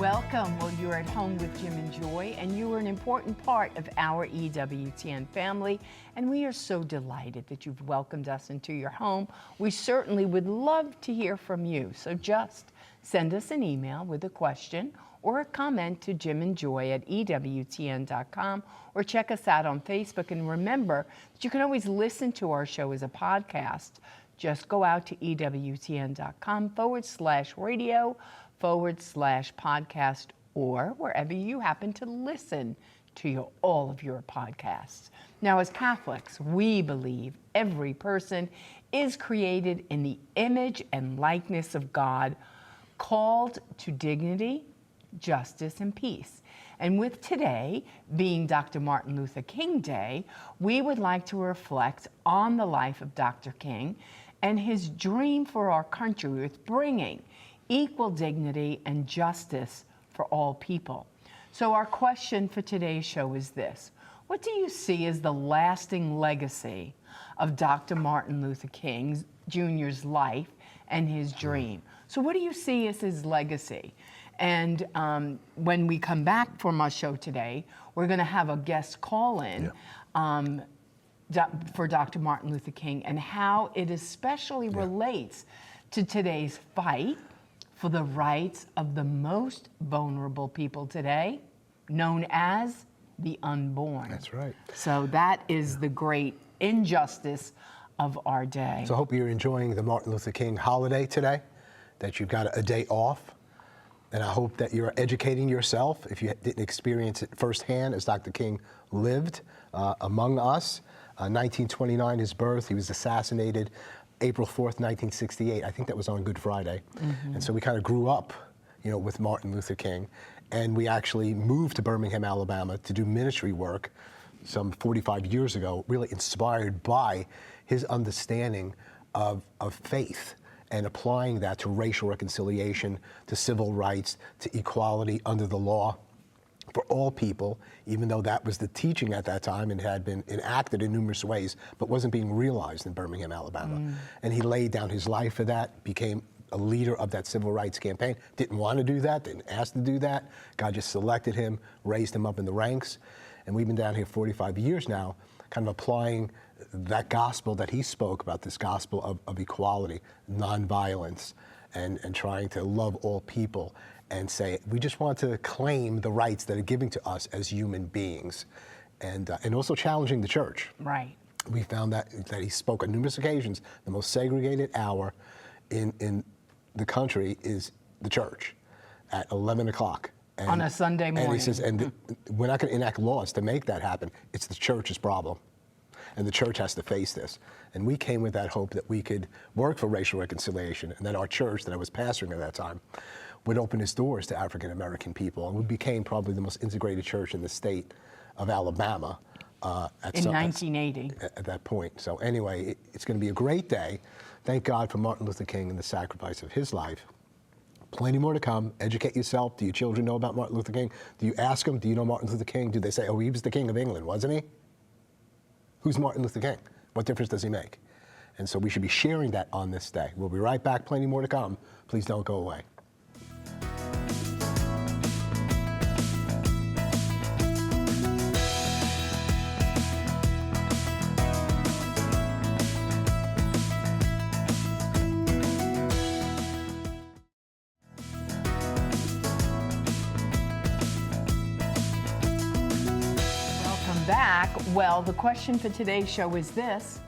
Welcome. Well, you're at home with Jim and Joy, and you are an important part of our EWTN family, and we are so delighted that you've welcomed us into your home. We certainly would love to hear from you, so just send us an email with a question or a comment to jimandjoy@EWTN.com, or check us out on Facebook. And remember that you can always listen to our show as a podcast. Just go out to EWTN.com/radio/podcast, or wherever you happen to listen to all of your podcasts. Now, as Catholics, we believe every person is created in the image and likeness of God, called to dignity, justice, and peace. And with today being Dr. Martin Luther King Day, we would like to reflect on the life of Dr. King and his dream for our country with bringing equal dignity and justice for all people. So our question for today's show is this: what do you see as the lasting legacy of Dr. Martin Luther King Jr.'s life and his dream? So what do you see as his legacy? And when we come back from our show today, we're going to have a guest call in for Dr. Martin Luther King and how it especially relates to today's fight for the rights of the most vulnerable people today, known as the unborn. That's right. So that is the great injustice of our day. So I hope you're enjoying the Martin Luther King holiday today, that you've got a day off. And I hope that you're educating yourself, if you didn't experience it firsthand, as Dr. King lived among us. 1929, his birth. He was assassinated April 4th, 1968. I think that was on Good Friday. And so we kind of grew up, with Martin Luther King. And we actually moved to Birmingham, Alabama to do ministry work some 45 years ago, really inspired by his understanding of faith, and applying that to racial reconciliation, to civil rights, to equality under the law for all people, even though that was the teaching at that time and had been enacted in numerous ways, but wasn't being realized in Birmingham, Alabama. And he laid down his life for that, became a leader of that civil rights campaign. Didn't want to do that, didn't ask to do that. God just selected him, raised him up in the ranks. And we've been down here 45 years now, kind of applying that gospel that he spoke about, this gospel of equality, nonviolence, and trying to love all people, and say, we just want to claim the rights that are given to us as human beings, and also challenging the church. Right. We found that he spoke on numerous occasions. The most segregated hour in the country is the church at 11 o'clock. On a Sunday morning. And he says, and we're not going to enact laws to make that happen. It's the church's problem. And the church has to face this. And we came with that hope that we could work for racial reconciliation, and that our church that I was pastoring at that time would open its doors to African American people. And we became probably the most integrated church in the state of Alabama in 1980. At that point. So anyway, it's going to be a great day. Thank God for Martin Luther King and the sacrifice of his life. Plenty more to come. Educate yourself. Do your children know about Martin Luther King? Do you ask them, do you know Martin Luther King? Do they say, oh, he was the King of England, wasn't he? Who's Martin Luther King? What difference does he make? And so we should be sharing that on this day. We'll be right back. Plenty more to come. Please don't go away. Back. Well, the question for today's show is this: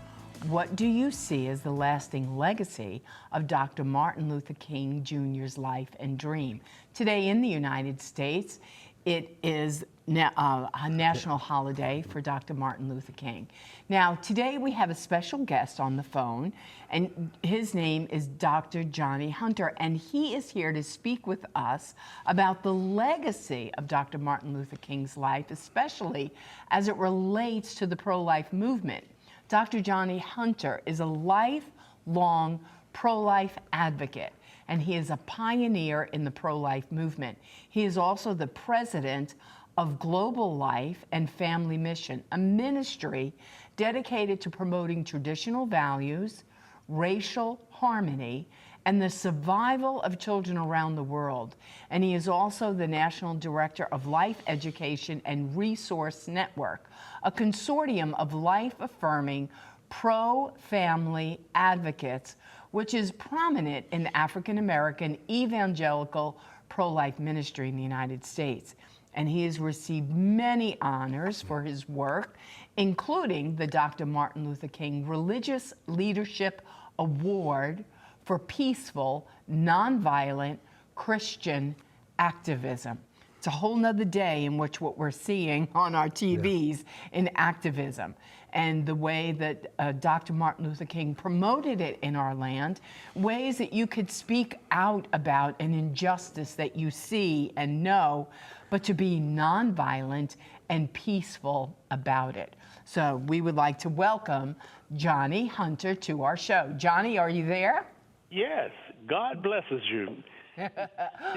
what do you see as the lasting legacy of Dr. Martin Luther King Jr.'s life and dream? Today in the United States, it is a national holiday for Dr. Martin Luther King. Now, today we have a special guest on the phone, and his name is Dr. Johnny Hunter, and he is here to speak with us about the legacy of Dr. Martin Luther King's life, especially as it relates to the pro-life movement. Dr. Johnny Hunter is a lifelong pro-life advocate, and he is a pioneer in the pro-life movement. He is also the president of Global Life and Family Mission, a ministry dedicated to promoting traditional values, racial harmony, and the survival of children around the world. And he is also the National Director of Life Education and Resource Network, a consortium of life-affirming pro-family advocates, which is prominent in the African-American evangelical pro-life ministry in the United States. And he has received many honors for his work, including the Dr. Martin Luther King Religious Leadership Award for peaceful, nonviolent Christian activism. It's a whole nother day in which what we're seeing on our TVs in activism, and the way that Dr. Martin Luther King promoted it in our land, ways that you could speak out about an injustice that you see and know, but to be nonviolent and peaceful about it. So we would like to welcome Johnny Hunter to our show. Johnny, are you there? Yes, God blesses you.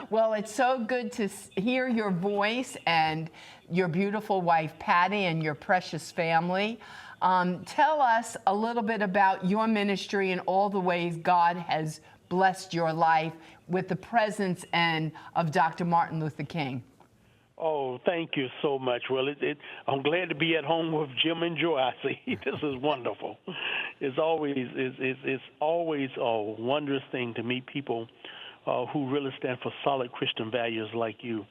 Well, it's so good to hear your voice and your beautiful wife, Patty, and your precious family. Tell us a little bit about your ministry and all the ways God has blessed your life with the presence of Dr. Martin Luther King. Oh, thank you so much. Well, I'm glad to be at home with Jim and Joy. I see this is wonderful. It's always a wondrous thing to meet people who really stand for solid Christian values like you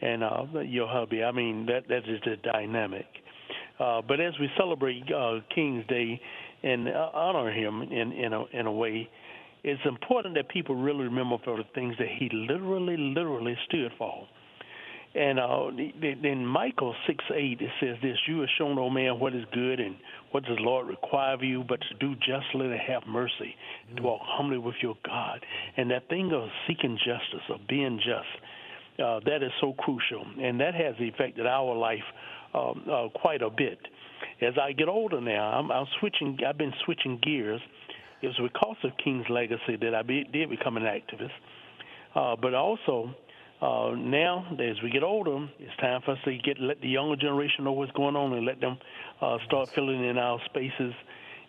and your hubby. I mean, that is the dynamic. But as we celebrate King's Day and honor him in a way, it's important that people really remember for the things that he literally stood for. And in Micah 6:8, it says this: "You have shown, O man, what is good, and what does the Lord require of you, but to do justly, to have mercy, to walk humbly with your God." And that thing of seeking justice, of being just, that is so crucial, and that has affected our life quite a bit. As I get older now, I've been switching gears. It was because of King's legacy that I did become an activist, but also. Now, as we get older, it's time for us to let the younger generation know what's going on and let them start filling in our spaces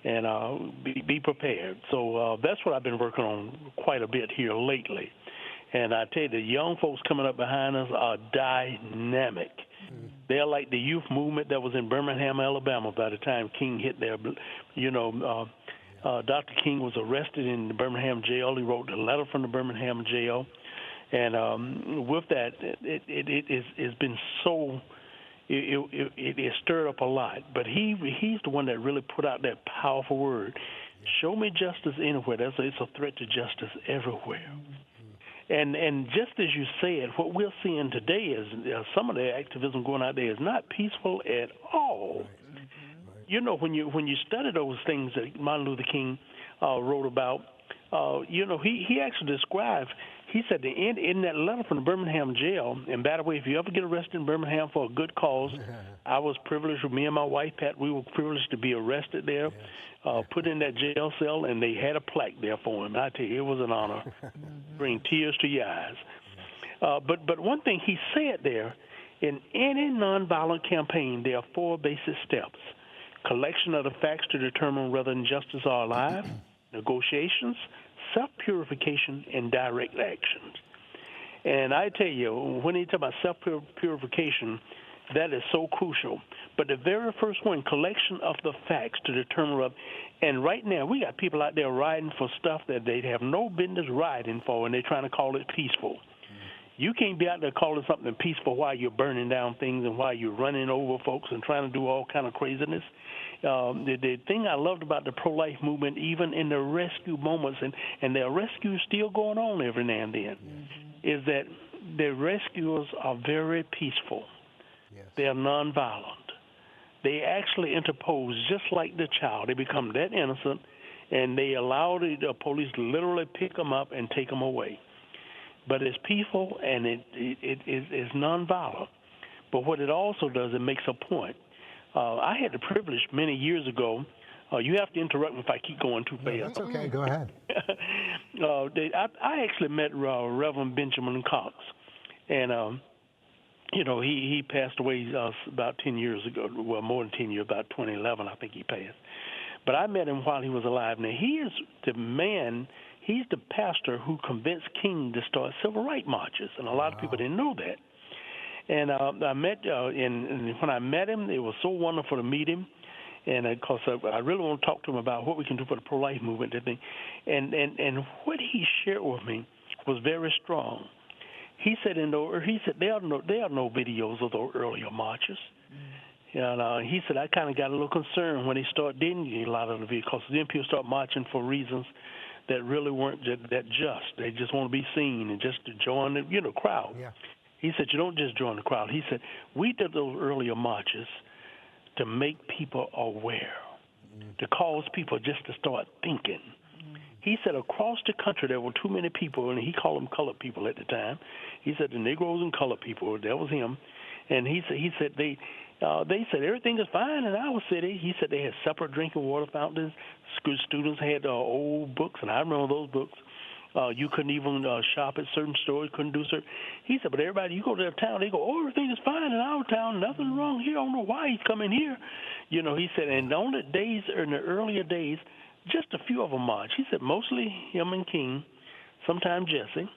and be prepared. So that's what I've been working on quite a bit here lately. And I tell you, the young folks coming up behind us are dynamic. They're like the youth movement that was in Birmingham, Alabama by the time King hit there. You know, Dr. King was arrested in the Birmingham jail. He wrote the letter from the Birmingham jail. And with that, it has been so, it has stirred up a lot. But he's the one that really put out that powerful word. Show me justice anywhere. It's a threat to justice everywhere. And just as you said, what we're seeing today is some of the activism going out there is not peaceful at all. You know, when you study those things that Martin Luther King wrote about, you know, he actually described. He said in that letter from the Birmingham jail, and by the way, if you ever get arrested in Birmingham for a good cause, I was privileged, with me and my wife, Pat, we were privileged to be arrested there, put in that jail cell, and they had a plaque there for him. I tell you, it was an honor. Bring tears to your eyes. But one thing he said there, in any nonviolent campaign, there are 4 basic steps: collection of the facts to determine whether injustices are alive, negotiations, self-purification, and direct actions. And I tell you, when you talk about self-purification, that is so crucial. But the very first one, collection of the facts to determine whether, and right now we got people out there riding for stuff that they have no business riding for, and they're trying to call it peaceful. You can't be out there calling something peaceful while you're burning down things and while you're running over folks and trying to do all kind of craziness. The thing I loved about the pro-life movement, even in the rescue moments, and the rescue is still going on every now and then, is that the rescuers are very peaceful. Yes. They are nonviolent. They actually interpose just like the child. They become that innocent, and they allow the police to literally pick them up and take them away. But it's peaceful, and it is nonviolent. But what it also does, it makes a point. I had the privilege many years ago. You have to interrupt me if I keep going too fast. No, that's okay. Go ahead. I actually met Reverend Benjamin Cox, and you know, he passed away about 10 years ago. Well, more than 10 years, about 2011, I think he passed. But I met him while he was alive. Now, he is the man. He's the pastor who convinced King to start civil rights marches, and a lot of people didn't know that. And I met, and when I met him, it was so wonderful to meet him. And because I really want to talk to him about what we can do for the pro-life movement, and what he shared with me was very strong. He said there are no videos of those earlier marches. And he said, I kind of got a little concerned when they start deleting a lot of the videos, because then people start marching for reasons that really weren't that just. They just want to be seen and just to join the crowd. Yeah. He said, you don't just join the crowd. He said, we did those earlier marches to make people aware, to cause people just to start thinking. He said across the country there were too many people, and he called them colored people at the time. He said the Negroes and colored people, that was him. And he said they said everything is fine in our city. He said they had separate drinking water fountains. School students had old books, and I remember those books. You couldn't even shop at certain stores, couldn't do certain. He said, but everybody, you go to their town, they go, oh, everything is fine in our town, nothing wrong here. I don't know why he's coming here. He said, and on the days, in the earlier days, just a few of them marched. He said, mostly him and King, sometimes Jesse.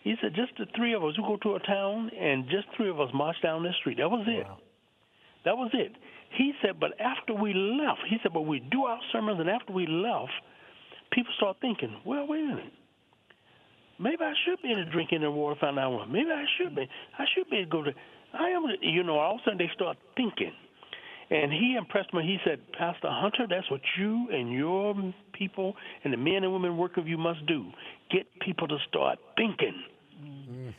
He said, just the three of us, we go to a town, and just three of us march down the street. That was it. Wow. That was it. He said, but after we left, he said, but we do our sermons, and after we left, people start thinking, well, wait a minute. Maybe I should be in a drinking the water fountain I want. Maybe I should be. I should be able to go to. All of a sudden they start thinking. And he impressed me. He said, Pastor Hunter, that's what you and your people and the men and women work of you must do. Get people to start thinking. Mm-hmm.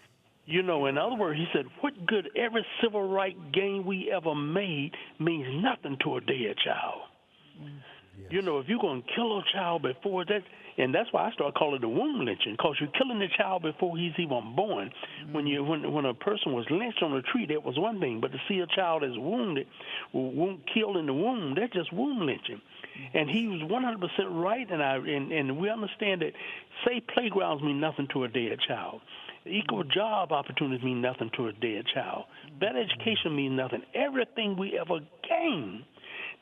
In other words, he said, what good every civil rights gain we ever made means nothing to a dead child. Yes. If you're going to kill a child before that, and that's why I started calling it the womb lynching, because you're killing the child before he's even born. Mm-hmm. When a person was lynched on a tree, that was one thing, but to see a child as wounded, killed in the womb, that's just womb lynching. Mm-hmm. And he was 100% right, and we understand that safe playgrounds mean nothing to a dead child. Equal job opportunities mean nothing to a dead child. Better education means nothing. Everything we ever gain,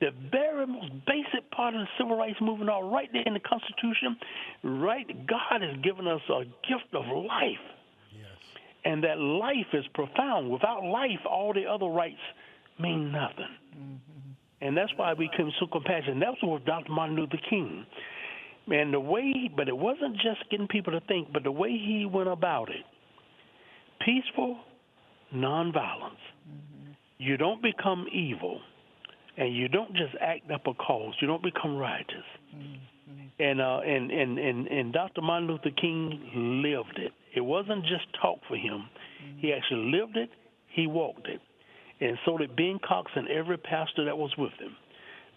the very most basic part of the civil rights movement, are right there in the Constitution, right? God has given us a gift of life. Yes. And that life is profound. Without life, all the other rights mean nothing. Mm-hmm. And that's why we became so compassionate. That's what Dr. Martin Luther King. And but it wasn't just getting people to think, but the way he went about it. Peaceful nonviolence. Mm-hmm. You don't become evil. And you don't just act up a cause. You don't become righteous. Mm-hmm. And Dr. Martin Luther King lived it. It wasn't just talk for him. Mm-hmm. He actually lived it. He walked it. And so did Ben Cox and every pastor that was with him.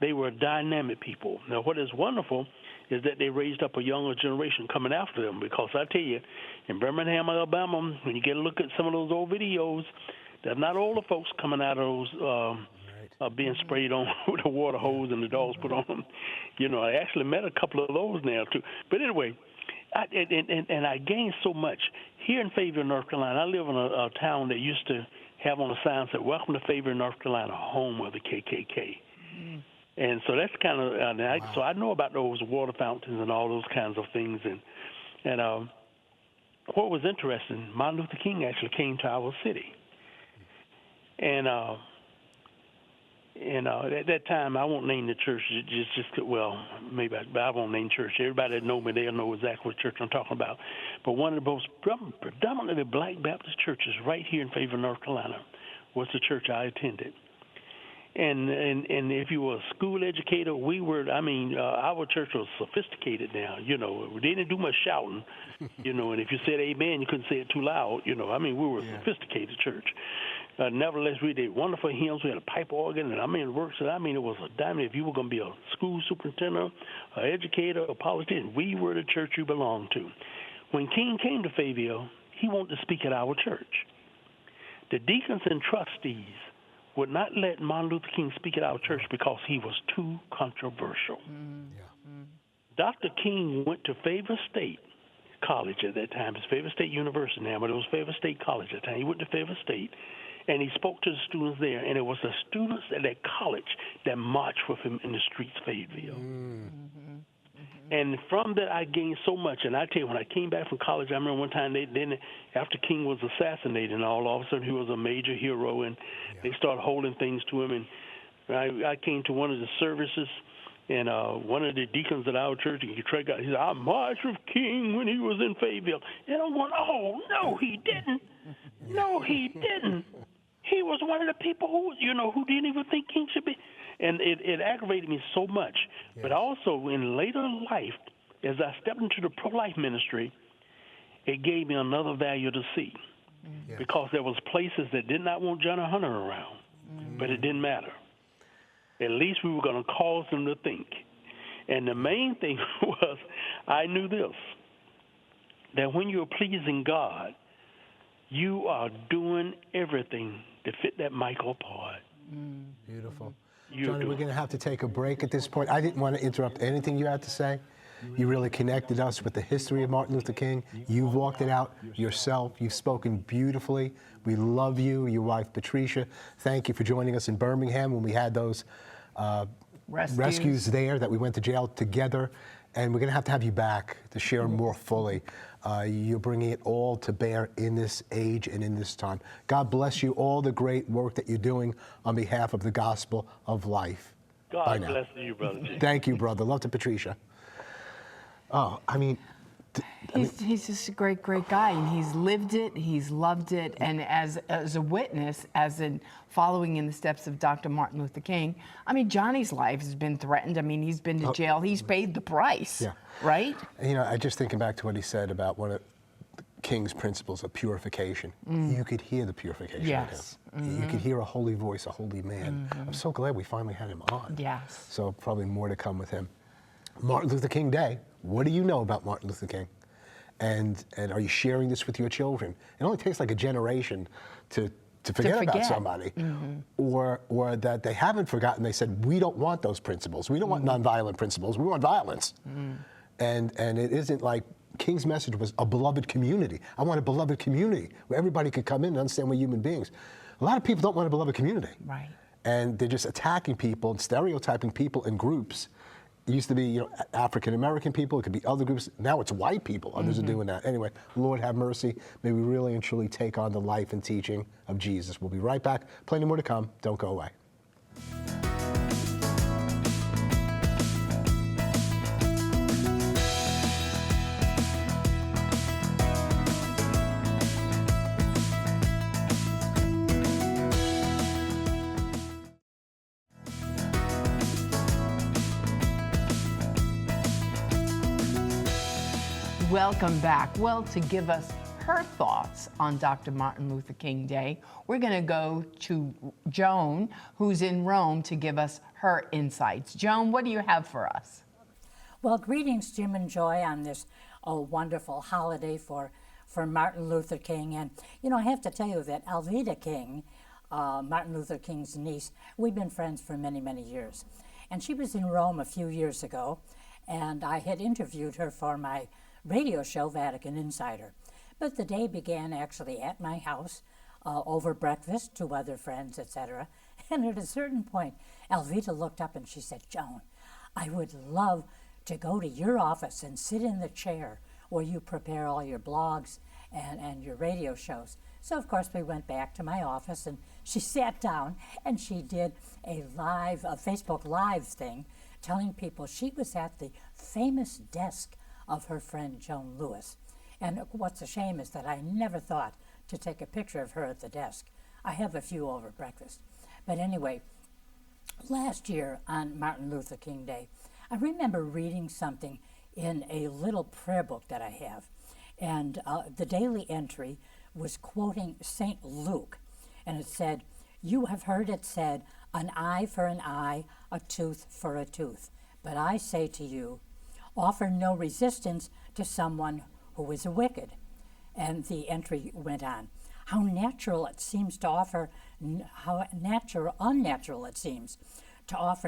They were dynamic people. Now, what is wonderful is that they raised up a younger generation coming after them, because I tell you, in Birmingham, Alabama, when you get a look at some of those old videos, there's not older folks coming out of those being sprayed on with a water hose and the dogs put on them. I actually met a couple of those now, too. But anyway, I gained so much. Here in Fayetteville, North Carolina, I live in a town that used to have on the sign that said, welcome to Fayetteville, North Carolina, home of the KKK. Mm-hmm. And so that's kind of, so I know about those water fountains and all those kinds of things. And what was interesting, Martin Luther King actually came to our city. And at that time, I won't name the church. Maybe I won't name church. Everybody that know me, they'll know exactly what church I'm talking about. But one of the most predominantly black Baptist churches right here in Fayetteville, North Carolina, was the church I attended. And if you were a school educator, our church was sophisticated now. We didn't do much shouting, and if you said amen, you couldn't say it too loud. We were a sophisticated church. Nevertheless, we did wonderful hymns. We had a pipe organ, and it was a diamond. If you were going to be a school superintendent, an educator, a politician, we were the church you belonged to. When King came to Fayetteville, he wanted to speak at our church. The deacons and trustees would not let Martin Luther King speak at our church because he was too controversial. Mm-hmm. Yeah. Dr. King went to Fayetteville State College at that time. It's Fayetteville State University now, but it was Fayetteville State College at that time. He went to Fayetteville State, and he spoke to the students there, and it was the students at that college that marched with him in the streets of Fayetteville. Mm-hmm. And from that, I gained so much. And I tell you, when I came back from college, I remember one time after King was assassinated, and all of a sudden he was a major hero, and they started holding things to him. And I came to one of the services, and one of the deacons at our church, he said, "I marched with King when he was in Fayetteville." And I'm going, "Oh, no, he didn't. No, he didn't. He was one of the people who didn't even think King should be." And it aggravated me so much. Yes. But also in later life, as I stepped into the pro-life ministry, it gave me another value to see. Yes. Because there was places that did not want Johnny Hunter around, but it didn't matter. At least we were going to cause them to think. And the main thing was, I knew this, that when you're pleasing God, you are doing everything to fit that Michael part. Beautiful. Johnny, we're going to have to take a break at this point. I didn't want to interrupt anything you had to say. You really connected us with the history of Martin Luther King. You've walked it out yourself. You've spoken beautifully. We love you, your wife, Patricia. Thank you for joining us in Birmingham when we had those rescues there, that we went to jail together. And we're going to have you back to share more fully. You're bringing it all to bear in this age and in this time. God bless you, all the great work that you're doing on behalf of the gospel of life. God bless you, Brother G. Thank you, brother. Love to Patricia. Oh, I mean... He's just a great, great guy, and he's lived it, he's loved it, and as a witness, as in following in the steps of Dr. Martin Luther King, I mean, Johnny's life has been threatened. I mean, he's been to jail, he's paid the price, right? You know, I just thinking back to what he said about one of King's principles of purification. You could hear the purification in him. You could hear a holy voice, a holy man. I'm so glad we finally had him on. Yes. So probably more to come with him. Martin Luther King Day. What do you know about Martin Luther King? And are you sharing this with your children? It only takes like a generation to forget about somebody. Or that they haven't forgotten. They said, we don't want those principles. We don't want nonviolent principles. We want violence. And it isn't like King's message was a beloved community. I want a beloved community where everybody could come in and understand we're human beings. A lot of people don't want a beloved community. Right. And they're just attacking people and stereotyping people in groups. It used to be, African-American people. It could be other groups. Now it's white people. Others are doing that. Anyway, Lord have mercy. May we really and truly take on the life and teaching of Jesus. We'll be right back. Plenty more to come. Don't go away. Welcome back. Well, to give us her thoughts on Dr. Martin Luther King Day, we're going to go to Joan, who's in Rome, to give us her insights. Joan, what do you have for us? Well, greetings, Jim and Joy, on this wonderful holiday for Martin Luther King. And, I have to tell you that Alveda King, Martin Luther King's niece, we've been friends for many, many years. And she was in Rome a few years ago, and I had interviewed her for my radio show, Vatican Insider. But the day began actually at my house, over breakfast, 2 other friends, etc. And at a certain point, Alveda looked up and she said, "Joan, I would love to go to your office and sit in the chair where you prepare all your blogs and your radio shows." So, of course, we went back to my office, and she sat down and she did a Facebook Live thing, telling people she was at the famous desk of her friend Joan Lewis. And what's a shame is that I never thought to take a picture of her at the desk. I have a few over breakfast. But anyway, last year on Martin Luther King Day, I remember reading something in a little prayer book that I have. And the daily entry was quoting St. Luke. And it said, "You have heard it said, an eye for an eye, a tooth for a tooth. But I say to you, offer no resistance to someone who is wicked." And the entry went on. How unnatural it seems to offer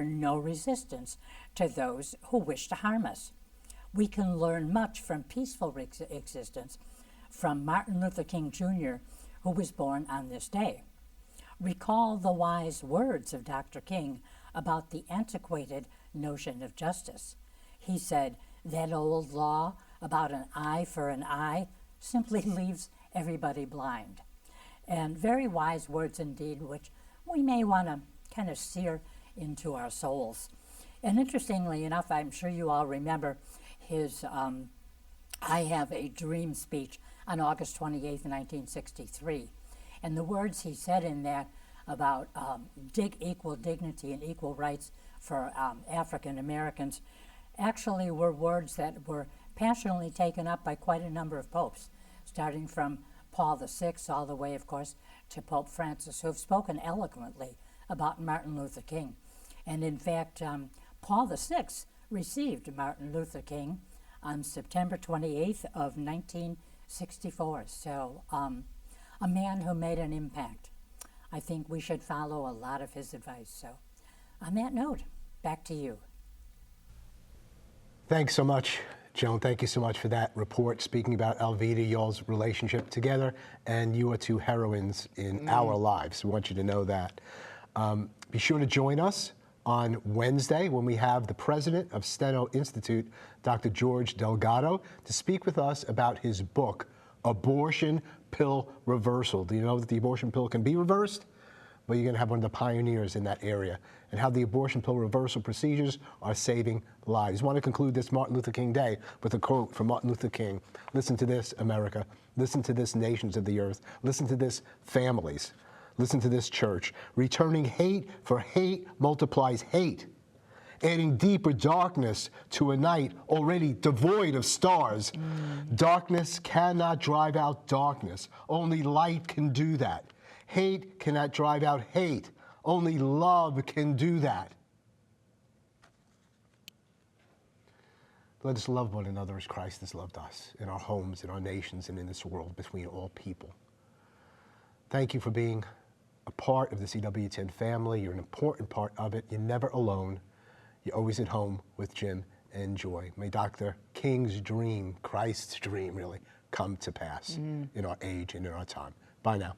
no resistance to those who wish to harm us. We can learn much from peaceful existence from Martin Luther King Jr., who was born on this day. Recall the wise words of Dr. King about the antiquated notion of justice. He said, that old law about an eye for an eye simply leaves everybody blind. And very wise words indeed, which we may want to kind of sear into our souls. And interestingly enough, I'm sure you all remember his I Have a Dream speech on August 28, 1963. And the words he said in that about equal dignity and equal rights for African Americans actually were words that were passionately taken up by quite a number of popes, starting from Paul VI all the way, of course, to Pope Francis, who have spoken eloquently about Martin Luther King. And in fact, Paul VI received Martin Luther King on September 28th of 1964. So a man who made an impact. I think we should follow a lot of his advice. So on that note, back to you. Thanks so much, Joan. Thank you so much for that report, speaking about Alveda, y'all's relationship together, and you are two heroines in our lives. We want you to know that. Be sure to join us on Wednesday when we have the president of Steno Institute, Dr. George Delgado, to speak with us about his book, Abortion Pill Reversal. Do you know that the abortion pill can be reversed? Well, you're going to have one of the pioneers in that area, and how the abortion pill reversal procedures are saving lives. I want to conclude this Martin Luther King Day with a quote from Martin Luther King. Listen to this, America. Listen to this, nations of the earth. Listen to this, families. Listen to this, church. Returning hate for hate multiplies hate. Adding deeper darkness to a night already devoid of stars. Darkness cannot drive out darkness. Only light can do that. Hate cannot drive out hate. Only love can do that. Let us love one another as Christ has loved us, in our homes, in our nations, and in this world, between all people. Thank you for being a part of this EWTN family. You're an important part of it. You're never alone. You're always at home with Jim and Joy. May Dr. King's dream, Christ's dream really, come to pass in our age and in our time. Bye now.